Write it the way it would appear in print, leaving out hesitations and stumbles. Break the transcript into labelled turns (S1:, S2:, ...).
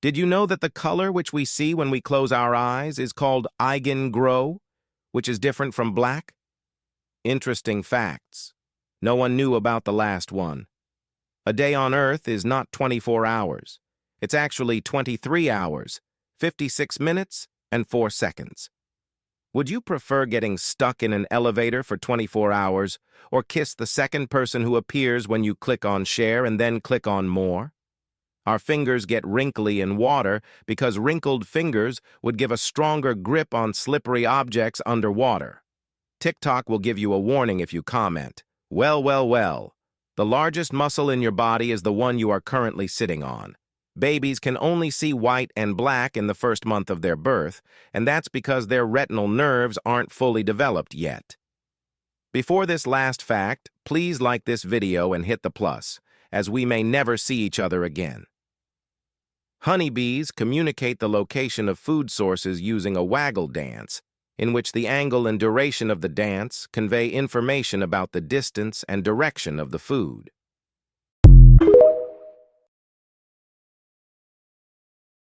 S1: Did you know that the color which we see when we close our eyes is called eigengrau, which is different from black? Interesting facts. No one knew about the last one. A day on Earth is not 24 hours. It's actually 23 hours, 56 minutes, and 4 seconds. Would you prefer getting stuck in an elevator for 24 hours or kiss the second person who appears when you click on share and then click on more? Our fingers get wrinkly in water because wrinkled fingers would give a stronger grip on slippery objects underwater. TikTok will give you a warning if you comment. Well, well, well. The largest muscle in your body is the one you are currently sitting on. Babies can only see white and black in the first month of their birth, and that's because their retinal nerves aren't fully developed yet. Before this last fact, please like this video and hit the plus, as we may never see each other again. Honeybees communicate the location of food sources using a waggle dance, in which the angle and duration of the dance convey information about the distance and direction of the food.